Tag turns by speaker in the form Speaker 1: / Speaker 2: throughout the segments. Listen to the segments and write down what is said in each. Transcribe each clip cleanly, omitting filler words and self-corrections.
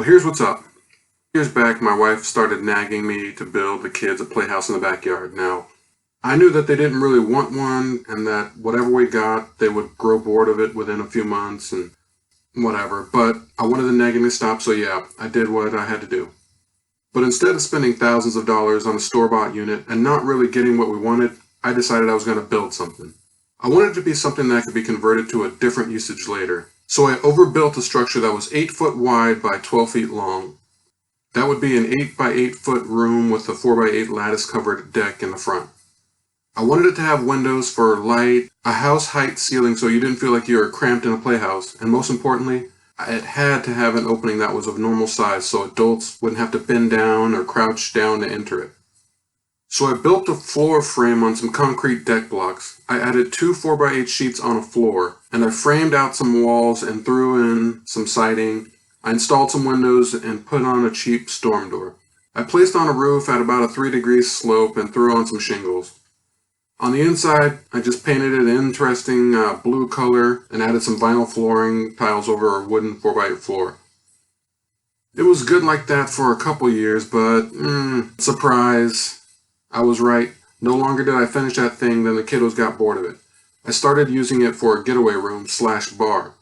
Speaker 1: Well, here's what's up. Years back, my wife started nagging me to build the kids a playhouse in the backyard. Now, I knew that they didn't really want one and that whatever we got, they would grow bored of it within a few months and whatever. But I wanted the nagging to stop, so yeah, I did what I had to do. But instead of spending thousands of dollars on a store-bought unit and not really getting what we wanted, I decided I was going to build something. I wanted it to be something that could be converted to a different usage later. So I overbuilt a structure that was 8 foot wide by 12 feet long. That would be an 8 by 8 foot room with a 4 by 8 lattice covered deck in the front. I wanted it to have windows for light, a house height ceiling so you didn't feel like you were cramped in a playhouse, and most importantly, it had to have an opening that was of normal size so adults wouldn't have to bend down or crouch down to enter it. So I built a floor frame on some concrete deck blocks. I added 2 4 by 8 sheets on a floor, and I framed out some walls and threw in some siding. I installed some windows and put on a cheap storm door. I placed on a roof at about a 3-degree slope and threw on some shingles. On the inside, I just painted it an interesting blue color and added some vinyl flooring tiles over a wooden 4 by 8 floor. It was good like that for a couple years, but surprise, I was right. No longer did I finish that thing than the kiddos got bored of it. I started using it for a getaway room / bar.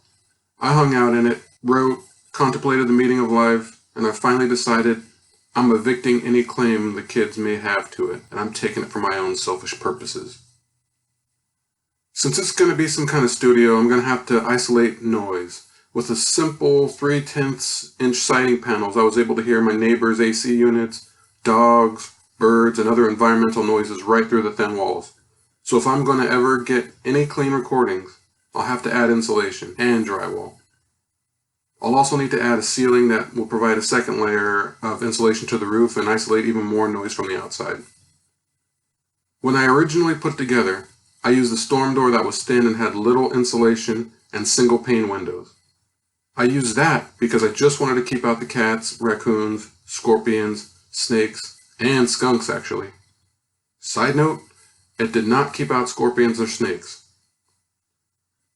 Speaker 1: I hung out in it, wrote, contemplated the meaning of life, and I finally decided I'm evicting any claim the kids may have to it, and I'm taking it for my own selfish purposes. Since it's going to be some kind of studio, I'm going to have to isolate noise. With a simple 3/10 inch siding panels, I was able to hear my neighbor's AC units, dogs, birds, and other environmental noises right through the thin walls. So if I'm going to ever get any clean recordings, I'll have to add insulation and drywall. I'll also need to add a ceiling that will provide a second layer of insulation to the roof and isolate even more noise from the outside. When I originally put together, I used a storm door that was thin and had little insulation and single pane windows. I used that because I just wanted to keep out the cats, raccoons, scorpions, snakes, and skunks actually. Side note, it did not keep out scorpions or snakes.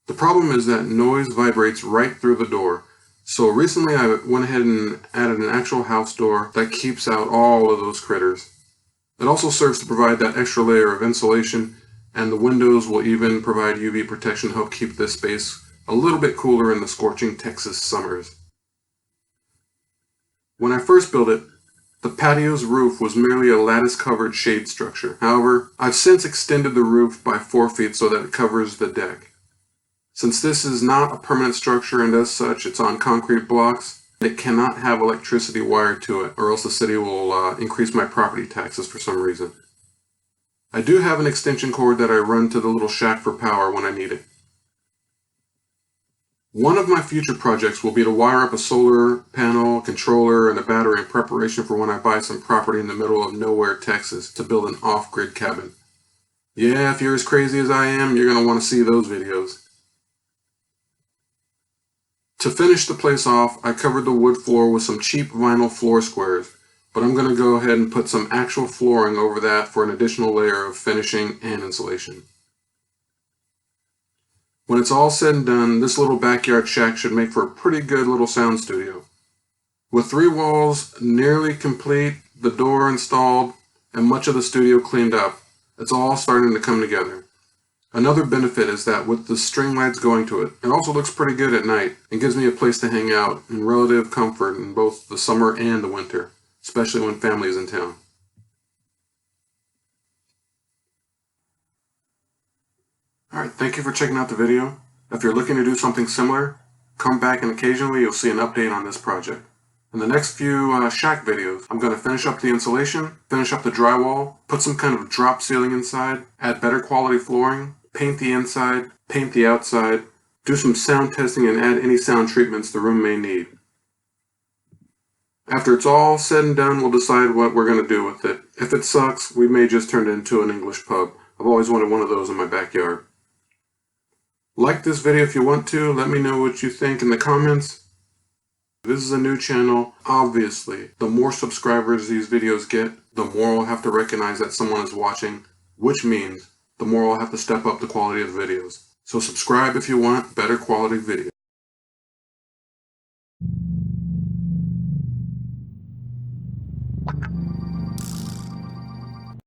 Speaker 1: The problem is that noise vibrates right through the door. So recently I went ahead and added an actual house door that keeps out all of those critters. It also serves to provide that extra layer of insulation, and the windows will even provide UV protection to help keep this space a little bit cooler in the scorching Texas summers. When I first built it, the patio's roof was merely a lattice-covered shade structure. However, I've since extended the roof by 4 feet so that it covers the deck. Since this is not a permanent structure and as such it's on concrete blocks, it cannot have electricity wired to it or else the city will increase my property taxes for some reason. I do have an extension cord that I run to the little shack for power when I need it. One of my future projects will be to wire up a solar panel, controller, and a battery in preparation for when I buy some property in the middle of nowhere, Texas, to build an off-grid cabin. Yeah, if you're as crazy as I am, you're going to want to see those videos. To finish the place off, I covered the wood floor with some cheap vinyl floor squares, but I'm going to go ahead and put some actual flooring over that for an additional layer of finishing and insulation. When it's all said and done, this little backyard shack should make for a pretty good little sound studio. With 3 walls nearly complete, the door installed, and much of the studio cleaned up, it's all starting to come together. Another benefit is that with the string lights going to it, it also looks pretty good at night and gives me a place to hang out in relative comfort in both the summer and the winter, especially when family is in town. Alright, thank you for checking out the video. If you're looking to do something similar, come back and occasionally you'll see an update on this project. In the next few shack videos, I'm going to finish up the insulation, finish up the drywall, put some kind of drop ceiling inside, add better quality flooring, paint the inside, paint the outside, do some sound testing and add any sound treatments the room may need. After it's all said and done, we'll decide what we're going to do with it. If it sucks, we may just turn it into an English pub. I've always wanted one of those in my backyard. Like this video if you want to. Let me know what you think in the comments. This is a new channel. Obviously, the more subscribers these videos get, the more I'll have to recognize that someone is watching, which means the more I'll have to step up the quality of the videos. So subscribe if you want better quality videos.